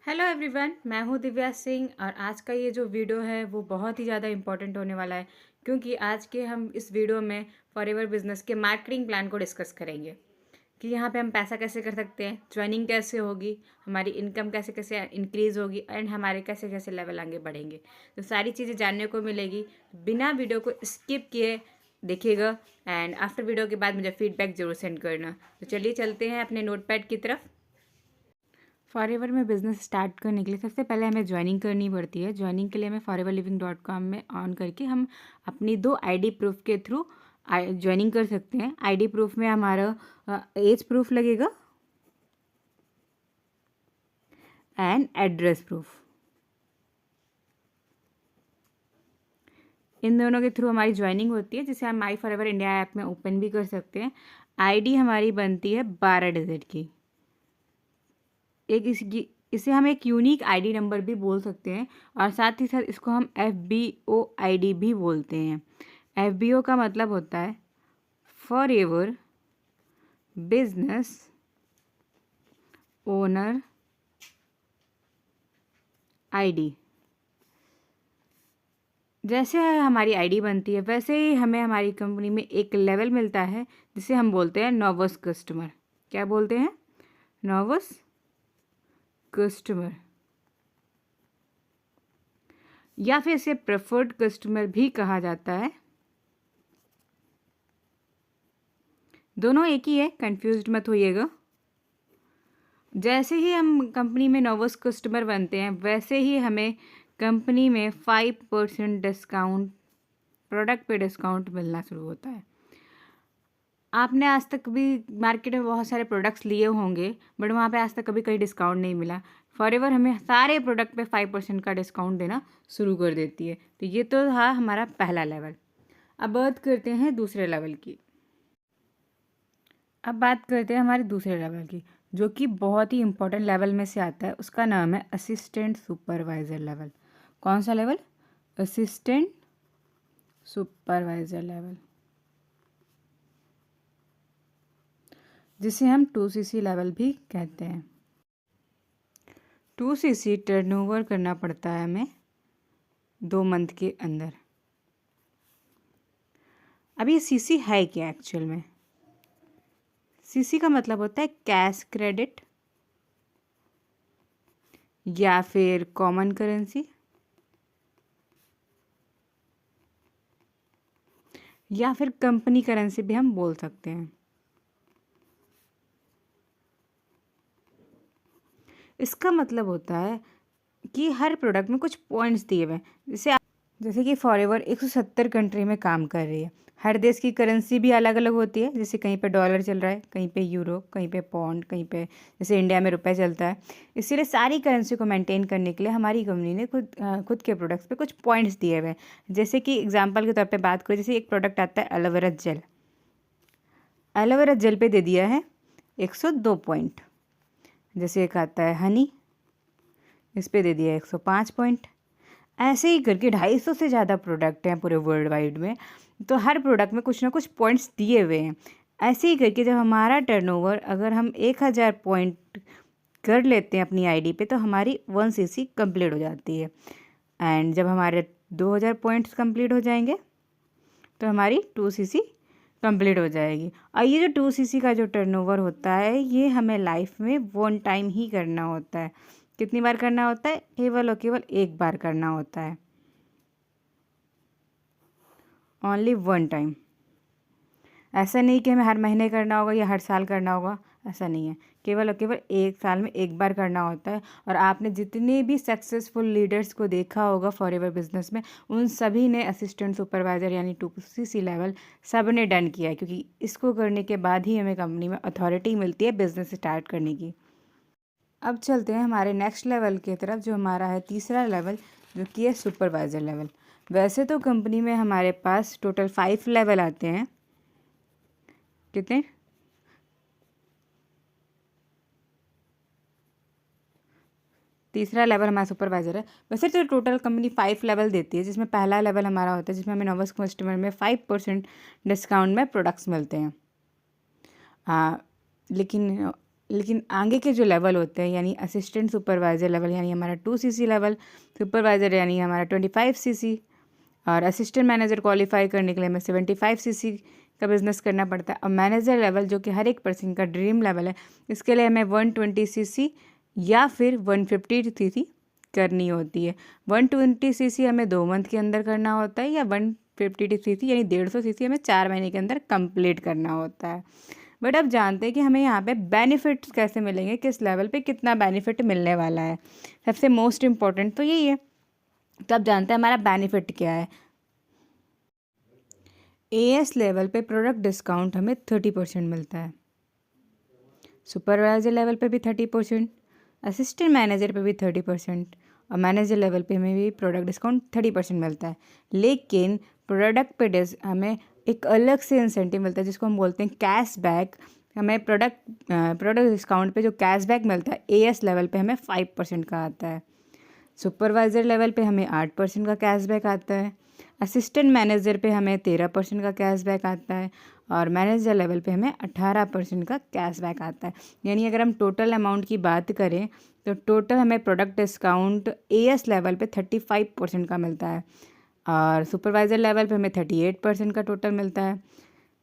Hello everyone, मैं हूँ दिव्या सिंह और आज का ये जो वीडियो है वो बहुत ही ज़्यादा इम्पोर्टेंट होने वाला है क्योंकि आज के हम इस वीडियो में फॉरएवर बिजनेस के मार्केटिंग प्लान को डिस्कस करेंगे कि यहाँ पे हम पैसा कैसे कर सकते हैं, ज्वाइनिंग कैसे होगी, हमारी इनकम कैसे कैसे इंक्रीज़ होगी एंड हमारे कैसे कैसे लेवल आगे बढ़ेंगे। तो सारी चीज़ें जानने को मिलेगी। बिना वीडियो को स्किप किए देखिएगा एंड आफ्टर वीडियो के बाद मुझे फीडबैक ज़रूर सेंड करना। तो चलिए चलते हैं अपने नोटपैड की तरफ। फॉरएवर में बिज़नेस स्टार्ट करने के लिए सबसे पहले हमें ज्वाइनिंग करनी पड़ती है। ज्वाइनिंग के लिए हमें foreverliving.com में ऑन करके हम अपनी 2 आईडी प्रूफ के थ्रू ज्वाइनिंग कर सकते हैं। आईडी प्रूफ में हमारा एज प्रूफ लगेगा एंड एड्रेस प्रूफ। इन दोनों के थ्रू हमारी ज्वाइनिंग होती है, जिसे हम माई फॉरएवर इंडिया ऐप में ओपन भी कर सकते हैं। आईडी हमारी बनती है 12 डिजिट की। इसे हम एक यूनिक आईडी नंबर भी बोल सकते हैं और साथ ही साथ इसको हम FBO आईडी भी बोलते हैं। FBO का मतलब होता है फॉरएवर बिजनेस ओनर आईडी। जैसे हमारी आईडी बनती है वैसे ही हमें हमारी कंपनी में एक लेवल मिलता है जिसे हम बोलते हैं नर्वस कस्टमर। क्या बोलते हैं? नर्वस कस्टमर, या फिर इसे प्रेफर्ड कस्टमर भी कहा जाता है। दोनों एक ही है, कंफ्यूज्ड मत होइएगा। जैसे ही हम कंपनी में नर्वस कस्टमर बनते हैं वैसे ही हमें कंपनी में 5% डिस्काउंट, प्रोडक्ट पे डिस्काउंट मिलना शुरू होता है। आपने आज तक भी मार्केट में बहुत सारे प्रोडक्ट्स लिए होंगे बट वहाँ पे आज तक कभी कोई डिस्काउंट नहीं मिला। फॉरएवर हमें सारे प्रोडक्ट पे 5% का डिस्काउंट देना शुरू कर देती है। तो ये तो था हमारा पहला लेवल। अब बात करते हैं दूसरे लेवल की। अब बात करते हैं हमारे दूसरे लेवल की, जो कि बहुत ही इम्पोर्टेंट लेवल में से आता है। उसका नाम है असिस्टेंट सुपरवाइज़र लेवल। कौन सा लेवल? असिस्टेंट सुपरवाइज़र लेवल, जिसे हम 2CC लेवल भी कहते हैं। 2CC टर्नओवर करना पड़ता है हमें 2 मंथ के अंदर। अब ये CC है क्या एक्चुअल में? CC का मतलब होता है कैश क्रेडिट या फिर कॉमन करेंसी या फिर कंपनी करेंसी भी हम बोल सकते हैं। इसका मतलब होता है कि हर प्रोडक्ट में कुछ पॉइंट्स दिए हुए हैं। जैसे कि फॉरएवर 170 कंट्री में काम कर रही है। हर देश की करेंसी भी अलग अलग होती है। जैसे कहीं पे डॉलर चल रहा है, कहीं पे यूरो, कहीं पे पौंड, कहीं पे जैसे इंडिया में रुपए चलता है। इसीलिए सारी करेंसी को मेंटेन करने के लिए हमारी कंपनी ने खुद के प्रोडक्ट्स पे कुछ पॉइंट्स दिए हुए हैं। जैसे कि एग्जाम्पल के तौर पर बात करें, जैसे एक प्रोडक्ट आता है एलोवेरा जेल। एलोवेरा जेल पे दे दिया है 102 पॉइंट। जैसे एक आता है हनी, इस पर दे दिया 105 पॉइंट। ऐसे ही करके 250 से ज़्यादा प्रोडक्ट हैं पूरे वर्ल्ड वाइड में, तो हर प्रोडक्ट में कुछ ना कुछ पॉइंट्स दिए हुए हैं। ऐसे ही करके जब हमारा टर्नओवर अगर हम 1000 पॉइंट कर लेते हैं अपनी आईडी पे, तो हमारी 1CC कंप्लीट हो जाती है। एंड जब हमारे 2000 पॉइंट्स कंप्लीट हो जाएंगे तो हमारी 2CC कंप्लीट हो जाएगी। और ये जो 2CC का जो टर्नओवर होता है, ये हमें लाइफ में 1 टाइम ही करना होता है। कितनी बार करना होता है? केवल और केवल 1 बार करना होता है। Only 1 time. ऐसा नहीं कि हमें हर महीने करना होगा या हर साल करना होगा, ऐसा नहीं है। केवल और केवल 1 साल में 1 बार करना होता है। और आपने जितने भी सक्सेसफुल लीडर्स को देखा होगा फॉरएवर बिजनेस में, उन सभी ने असिस्टेंट सुपरवाइज़र यानी 2CC लेवल सब ने डन किया है, क्योंकि इसको करने के बाद ही हमें कंपनी में अथॉरिटी मिलती है बिजनेस स्टार्ट करने की। अब चलते हैं हमारे नेक्स्ट लेवल की तरफ, जो हमारा है तीसरा लेवल, जो कि है सुपरवाइज़र लेवल। वैसे तो कंपनी में हमारे पास टोटल 5 लेवल आते हैं। कितने? तीसरा लेवल हमारा सुपरवाइज़र है। वैसे तो टोटल कंपनी 5 लेवल देती है, जिसमें पहला लेवल हमारा होता है जिसमें हमें नर्वस कस्टमर में 5% डिस्काउंट में प्रोडक्ट्स मिलते हैं। लेकिन लेकिन आगे के जो लेवल होते हैं यानी असिस्टेंट सुपरवाइज़र लेवल यानी हमारा 2 cc लेवल, सुपरवाइज़र यानी हमारा 25 cc, और असिस्टेंट मैनेजर क्वालिफाई करने के लिए हमें 75 cc का बिज़नेस करना पड़ता है। और मैनेजर लेवल जो कि हर एक पर्सन का ड्रीम लेवल है, इसके लिए हमें 120 cc या फिर 150 cc करनी होती है। 120 cc हमें 2 मंथ के अंदर करना होता है, या 150 cc यानी 150 cc हमें 4 महीने के अंदर कंप्लीट करना होता है। बट अब जानते हैं कि हमें यहाँ पे बेनिफिट्स कैसे मिलेंगे, किस लेवल पे कितना बेनिफिट मिलने वाला है। सबसे मोस्ट इम्पॉर्टेंट तो यही है। तो अब जानते हैं हमारा बेनिफिट क्या है। एएस लेवल पे प्रोडक्ट डिस्काउंट हमें 30% मिलता है, सुपरवाइजर लेवल पे भी 30%, असिस्टेंट मैनेजर पे भी 30%, और मैनेजर लेवल पे हमें भी प्रोडक्ट डिस्काउंट 30% मिलता है। लेकिन प्रोडक्ट पे हमें एक अलग से इंसेंटिव मिलता है जिसको हम बोलते हैं कैशबैक। हमें प्रोडक्ट डिस्काउंट पे जो कैशबैक मिलता है एएस लेवल पे हमें 5% का आता है, सुपरवाइज़र लेवल पे हमें 8% का कैशबैक आता है, असिस्टेंट मैनेजर पे हमें 13% का कैशबैक आता है, और मैनेजर लेवल पे हमें 18% का कैशबैक आता है। यानी अगर हम टोटल अमाउंट की बात करें तो टोटल हमें प्रोडक्ट डिस्काउंट एएस लेवल पे 35% का मिलता है, और सुपरवाइज़र लेवल पे हमें 38% का टोटल मिलता है,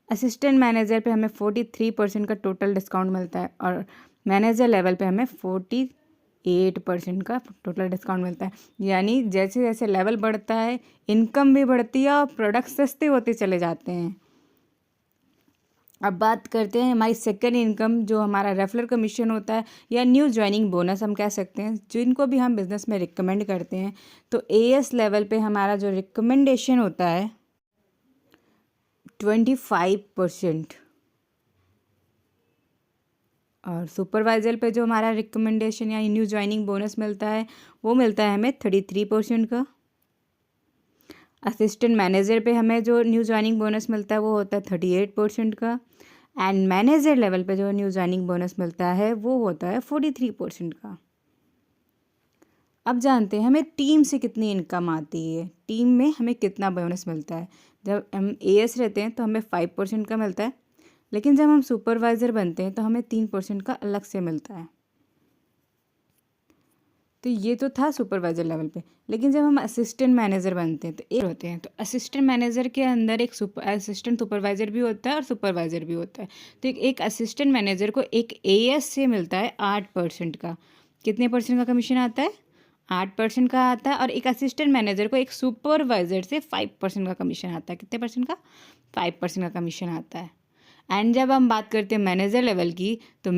असिस्टेंट मैनेजर पे हमें 43% का टोटल डिस्काउंट मिलता है, और मैनेजर लेवल पे हमें 48% का टोटल डिस्काउंट मिलता है। यानी जैसे जैसे लेवल बढ़ता है इनकम भी बढ़ती है और प्रोडक्ट सस्ते होते चले जाते हैं। अब बात करते हैं हमारी सेकंड इनकम, जो हमारा रेफरल कमीशन होता है या न्यू ज्वाइनिंग बोनस हम कह सकते हैं, जिनको भी हम बिज़नेस में रिकमेंड करते हैं। तो एएस लेवल पे हमारा जो रिकमेंडेशन होता है 25%, और सुपरवाइज़र पे जो हमारा रिकमेंडेशन या न्यू ज्वाइनिंग बोनस मिलता है वो मिलता है हमें 33% का। असिस्टेंट मैनेजर पे हमें जो न्यू ज्वाइनिंग बोनस मिलता है वो होता है 38% का, एंड मैनेजर लेवल पे जो न्यू ज्वाइनिंग बोनस मिलता है वो होता है 43% का। अब जानते हैं हमें टीम से कितनी इनकम आती है, टीम में हमें कितना बोनस मिलता है। जब हम एएस रहते हैं तो हमें 5% का मिलता है, लेकिन जब हम सुपरवाइज़र बनते हैं तो हमें 3% का अलग से मिलता है। तो ये तो था सुपरवाइज़र लेवल पे। लेकिन जब हम असिस्टेंट मैनेजर बनते हैं तो एक होते हैं, तो असिस्टेंट मैनेजर के अंदर एक असिस्टेंट सुपरवाइज़र भी होता है और सुपरवाइज़र भी होता है। तो एक असिस्टेंट मैनेजर को एक एएस से मिलता है 8% का। कितने परसेंट का कमीशन आता है? 8% का आता है। और एक असिस्टेंट मैनेजर को एक सुपरवाइज़र से 5% का कमीशन आता है। कितने परसेंट का? 5% का कमीशन आता है। एंड जब हम बात करते हैं मैनेजर लेवल की, तो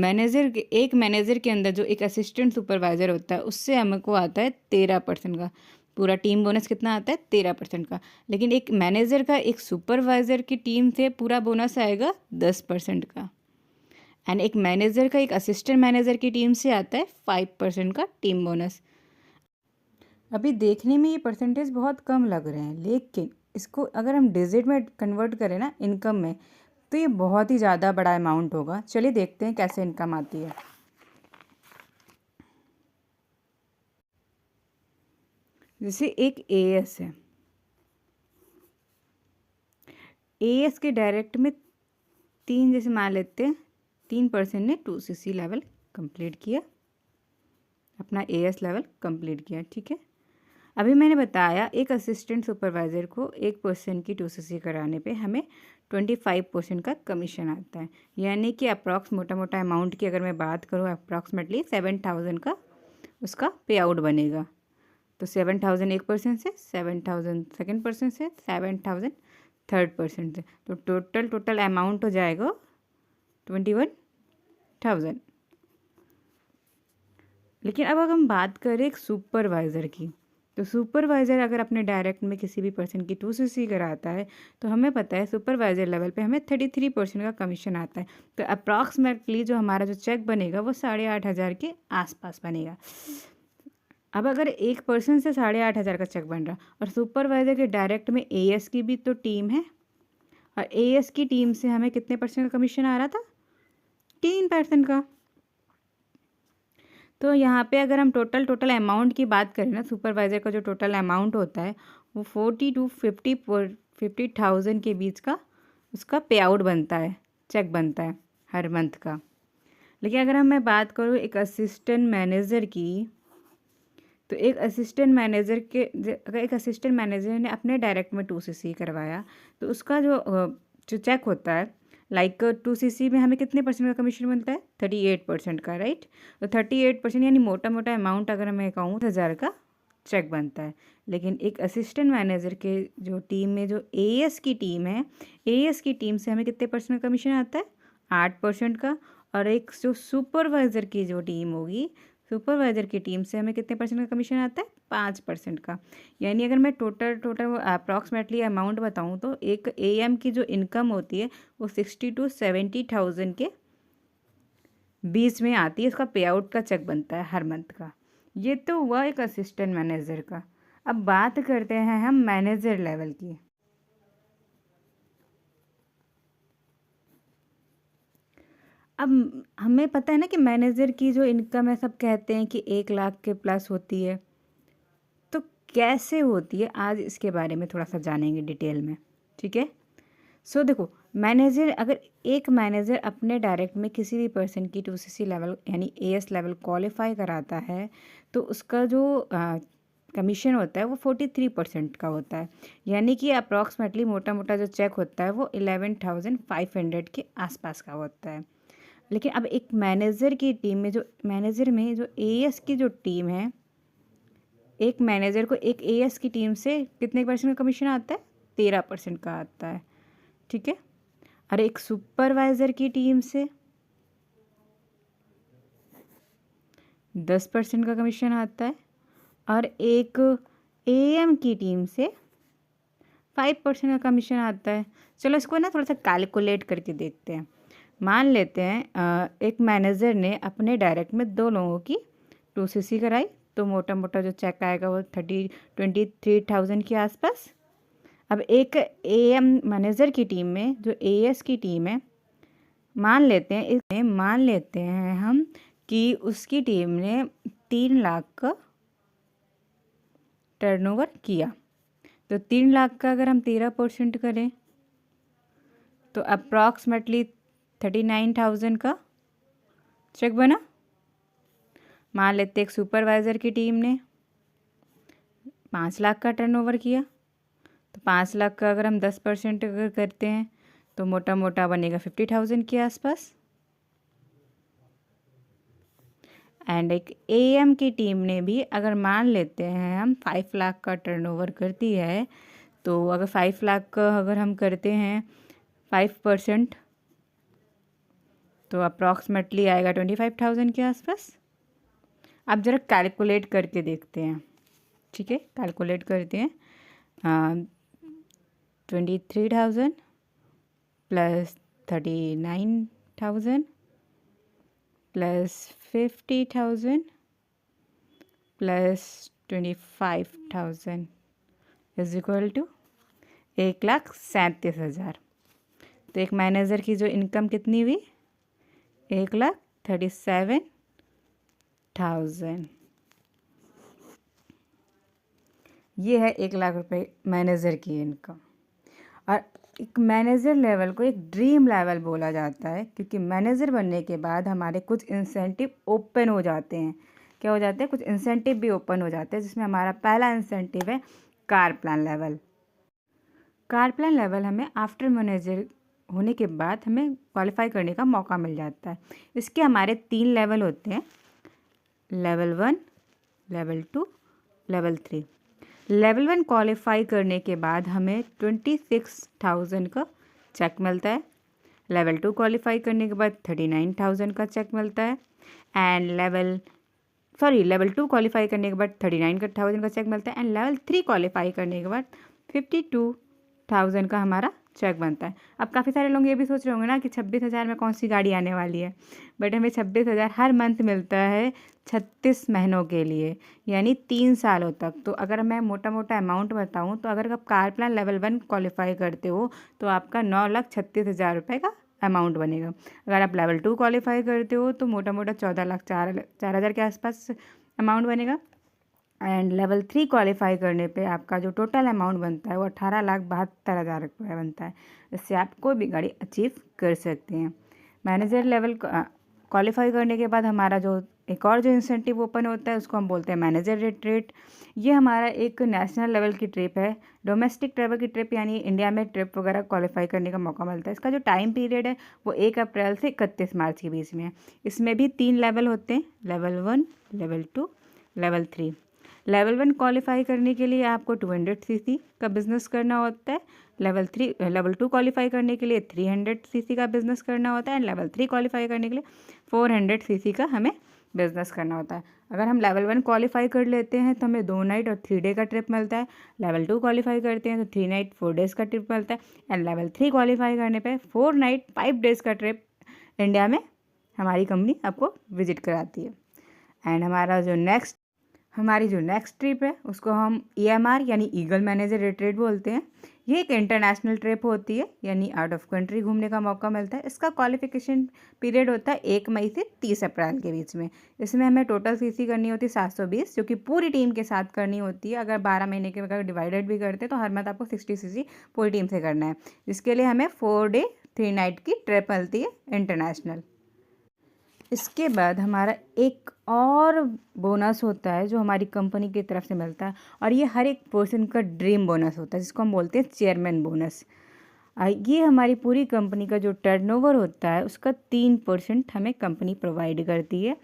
एक मैनेजर के अंदर जो एक असिस्टेंट सुपरवाइज़र होता है उससे हमको आता है 13% का। पूरा टीम बोनस कितना आता है? 13% का। लेकिन एक मैनेजर का एक सुपरवाइज़र की टीम से पूरा बोनस आएगा 10% का, एंड एक मैनेजर का एक असिस्टेंट मैनेजर की टीम से आता है 5% का टीम बोनस। अभी देखने में ये परसेंटेज बहुत कम लग रहे हैं, लेकिन इसको अगर हम डिजिट में कन्वर्ट करें ना, इनकम में, तो ये बहुत ही ज़्यादा बड़ा अमाउंट होगा। चलिए देखते हैं कैसे इनकम आती है। जैसे एक एएस है, एएस के डायरेक्ट में जैसे मान लेते हैं 3% ने 2cc लेवल कंप्लीट किया, अपना एएस लेवल कंप्लीट किया, ठीक है। अभी मैंने बताया एक असिस्टेंट सुपरवाइज़र को 1% की 2cc कराने पे हमें 25% का कमीशन आता है। यानी कि अप्रॉक्स मोटा मोटा अमाउंट की अगर मैं बात करूँ, अप्रॉक्सीमेटली 7,000 का उसका पे आउट बनेगा। तो 7,000 1% से, 7,000 सेकेंड पर्सन से, 7,000 थर्ड पर्सन से, तो टोटल अमाउंट हो जाएगा 21,000। लेकिन अब अगर हम बात करें एक सुपरवाइज़र की, तो सुपरवाइज़र अगर अपने डायरेक्ट में किसी भी पर्सन की 2cc कराता है तो हमें पता है सुपरवाइज़र लेवल पे हमें 33% का कमीशन आता है। तो अप्रॉक्सीमेटली जो हमारा जो चेक बनेगा वो 8,500 के आसपास बनेगा। अब अगर एक पर्सन से 8,500 का चेक बन रहा, और सुपरवाइज़र के डायरेक्ट में एएस की भी तो टीम है, और एएस की टीम से हमें कितने परसेंट का कमीशन आ रहा था? 3% का। तो यहाँ पे अगर हम टोटल अमाउंट की बात करें ना, सुपरवाइज़र का जो टोटल अमाउंट होता है वो 40 to 50,000 के बीच का उसका पे आउट बनता है, चेक बनता है हर मंथ का। लेकिन अगर मैं बात करूँ एक असिस्टेंट मैनेजर की, तो एक असिस्टेंट मैनेजर के अगर एक असिस्टेंट मैनेजर ने अपने डायरेक्ट में 2cc करवाया, तो उसका जो चेक होता है, लाइक 2cc में हमें कितने परसेंट का कमीशन मिलता है? 38% का, राइट। तो 38% यानी मोटा मोटा अमाउंट अगर मैं कहूँ 1000 का चेक बनता है। लेकिन एक असिस्टेंट मैनेजर के जो टीम में जो एएस की टीम है, एएस की टीम से हमें कितने परसेंट का कमीशन आता है? 8% का। और एक जो सुपरवाइज़र की जो टीम होगी, सुपरवाइज़र की टीम से हमें कितने परसेंट का कमीशन आता है? 5% का। यानी अगर मैं टोटल अप्रॉक्सीमेटली अमाउंट बताऊं तो एक एएम की जो इनकम होती है वो 60 to 70,000 के बीच में आती है। इसका पे आउट का चेक बनता है हर मंथ का। ये तो हुआ एक असिस्टेंट मैनेजर का। अब बात करते हैं हम मैनेजर लेवल की। अब हमें पता है ना कि मैनेजर की जो इनकम है, सब कहते हैं कि 1 लाख के प्लस होती है। तो कैसे होती है, आज इसके बारे में थोड़ा सा जानेंगे डिटेल में, ठीक है। सो देखो, मैनेजर अगर एक मैनेजर अपने डायरेक्ट में किसी भी पर्सन की 2cc लेवल यानी एएस लेवल क्वालिफाई कराता है, तो उसका जो कमीशन होता है वो 43% का होता है। यानी कि अप्रॉक्सीमेटली मोटा मोटा जो चेक होता है वो 11,500 के आसपास का होता है। लेकिन अब एक मैनेजर की टीम में जो एएस की जो टीम है, एक मैनेजर को एक एएस की टीम से कितने परसेंट का कमीशन आता है? 13% का आता है, ठीक है। और एक सुपरवाइज़र की टीम से 10% का कमीशन आता है। और एक एएम की टीम से 5% का कमीशन आता है। चलो इसको ना थोड़ा सा कैलकुलेट करके देखते हैं। मान लेते हैं एक मैनेजर ने अपने डायरेक्ट में 2 लोगों की 2cc कराई, तो मोटा मोटा जो चेक आएगा वो 23,000 के आसपास। अब एक एएम मैनेजर की टीम में जो एएस की टीम है, मान लेते हैं हम कि उसकी टीम ने 3 लाख का टर्नओवर किया। तो 3 लाख का अगर हम 13% करें तो अप्रॉक्सीमेटली 39,000 का चेक बना। मान लेते एक सुपरवाइज़र की टीम ने 5 लाख का टर्नओवर किया, तो 5 लाख का अगर हम 10% अगर करते हैं तो मोटा मोटा बनेगा 50,000 के आसपास। एंड एक एएम की टीम ने भी अगर मान लेते हैं हम 5 लाख का टर्नओवर करती है, तो अगर 5 लाख का अगर हम करते हैं 5%, तो अप्रॉक्सीमेटली आएगा 25,000 के आसपास। अब ज़रा कैलकुलेट करके देखते हैं, ठीक है। कैलकुलेट करते हैं 23,000 plus 39,000 plus 50,000 plus 25,000 is equal to 1,37,000। तो एक मैनेजर की जो इनकम कितनी हुई? 1,37,000। ये है 1 लाख रुपए मैनेजर की इनकम। और एक मैनेजर लेवल को एक ड्रीम लेवल बोला जाता है, क्योंकि मैनेजर बनने के बाद हमारे कुछ इंसेंटिव ओपन हो जाते हैं। क्या हो जाते हैं? कुछ इंसेंटिव भी ओपन हो जाते हैं, जिसमें हमारा पहला इंसेंटिव है car plan level. Car plan level हमें आफ्टर मैनेजर होने के बाद हमें क्वालिफाई करने का मौका मिल जाता है। इसके हमारे 3 लेवल होते हैं, level 1, level 2, level 3। Level 1 qualify करने के बाद हमें 26,000 का चेक मिलता है। लेवल 2 क्वालिफाई करने के बाद 39,000 का चेक मिलता है। एंड लेवल 2 क्वालिफाई करने के बाद 39,000 का चेक मिलता है। एंड लेवल 3 क्वालिफाई करने के बाद 52,000 का हमारा चेक बनता है। अब काफ़ी सारे लोग ये भी सोच रहे होंगे ना कि 26,000 में कौन सी गाड़ी आने वाली है, बट हमें 26,000 हर मंथ मिलता है 36 महीनों के लिए, यानी 3 सालों तक। तो अगर मैं मोटा मोटा अमाउंट बताऊं, तो अगर आप कार प्लान लेवल 1 क्वालिफाई करते हो तो आपका 9,36,000 रुपये का अमाउंट बनेगा। अगर आप लेवल 2 क्वालिफाई करते हो तो मोटा मोटा 14,04,000 के आसपास अमाउंट बनेगा। एंड लेवल 3 क्वालिफाई करने पे आपका जो टोटल अमाउंट बनता है वो 18,72,000 रुपये बनता है। इससे आप कोई भी गाड़ी अचीव कर सकते हैं। मैनेजर लेवल क्वालिफाई करने के बाद हमारा जो एक और जो इंसेंटिव ओपन होता है उसको हम बोलते हैं मैनेजर रिट्रीट। ये हमारा एक नेशनल लेवल की ट्रिप है, डोमेस्टिक ट्रैवल की ट्रिप, यानी इंडिया में ट्रिप वगैरह क्वालिफाई करने का मौका मिलता है। इसका जो टाइम पीरियड है वो 1 अप्रैल से 31 मार्च के बीच में है। इसमें भी 3 लेवल होते हैं, level 1, level 2, level 3। Level 1 qualify करने के लिए आपको 200 सीसी का बिज़नेस करना होता है। लेवल 2 क्वालिफाई करने के लिए 300 सीसी का बिज़नेस करना होता है। एंड लेवल 3 क्वालिफाई करने के लिए 400 सीसी का हमें बिज़नेस करना होता है। अगर हम लेवल 1 क्वालिफाई कर लेते हैं तो हमें 2 नाइट और 3 डे का ट्रिप मिलता है। लेवल 2 क्वालिफाई करते हैं तो 3 नाइट 4 डेज़ का ट्रिप मिलता है। एंड लेवल 3 क्वालिफाई करने पे 4 नाइट 5 डेज़ का ट्रिप इंडिया में हमारी कंपनी आपको विजिट कराती है। एंड हमारी जो नेक्स्ट ट्रिप है उसको हम EMR यानी ईगल मैनेजर रिट्रीट बोलते हैं। ये एक इंटरनेशनल ट्रिप होती है, यानी आउट ऑफ कंट्री घूमने का मौका मिलता है। इसका क्वालिफिकेशन पीरियड होता है 1 मई से 30 अप्रैल के बीच में। इसमें हमें टोटल सीसी करनी होती है 720, जो कि पूरी टीम के साथ करनी होती है। अगर 12 महीने के अगर डिवाइडेड भी करते हैं तो हर मंथ आपको 60 सीसी पूरी टीम से करना है, जिसके लिए हमें 4 डे 3 नाइट की ट्रिप मिलती है इंटरनेशनल। इसके बाद हमारा एक और बोनस होता है जो हमारी कंपनी की तरफ से मिलता है, और ये हर एक पर्सन का ड्रीम बोनस होता है, जिसको हम बोलते हैं चेयरमैन बोनस। ये हमारी पूरी कंपनी का जो टर्नओवर होता है उसका 3% हमें कंपनी प्रोवाइड करती है,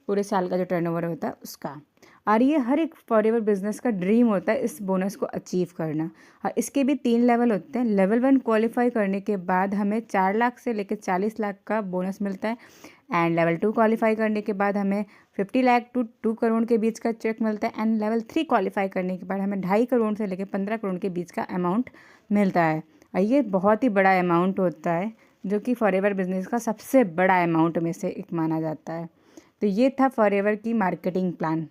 पूरे साल का जो टर्नओवर होता है उसका। और ये हर एक फॉरएवर बिजनेस का ड्रीम होता है इस बोनस को अचीव करना। और इसके भी 3 लेवल होते हैं। लेवल 1 क्वालिफाई करने के बाद हमें 4 लाख से लेकर 40 लाख का बोनस मिलता है। एंड लेवल 2 क्वालिफाई करने के बाद हमें 50 लाख टू 2 करोड़ के बीच का चेक मिलता है। एंड लेवल 3 क्वालिफाई करने के बाद हमें 2.5 करोड़ से लेकर 15 करोड़ के बीच का अमाउंट मिलता है। और ये बहुत ही बड़ा अमाउंट होता है, जो कि फॉरएवर बिजनेस का सबसे बड़ा अमाउंट में से एक माना जाता है। तो ये था फॉरएवर की मार्केटिंग प्लान।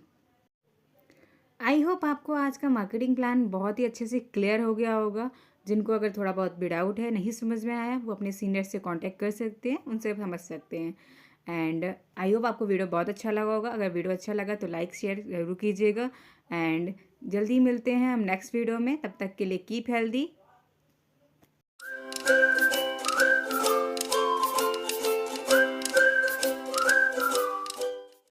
आई होप आपको आज का मार्केटिंग प्लान बहुत ही अच्छे से क्लियर हो गया होगा। जिनको अगर थोड़ा बहुत भी डाउट है, नहीं समझ में आया, वो अपने सीनियर से कांटेक्ट कर सकते हैं, उनसे समझ सकते हैं। एंड आई होप आपको वीडियो बहुत अच्छा लगा होगा। अगर वीडियो अच्छा लगा तो लाइक शेयर ज़रूर कीजिएगा। एंड जल्दी मिलते हैं हम नेक्स्ट वीडियो में। तब तक के लिए कीप हेल्दी,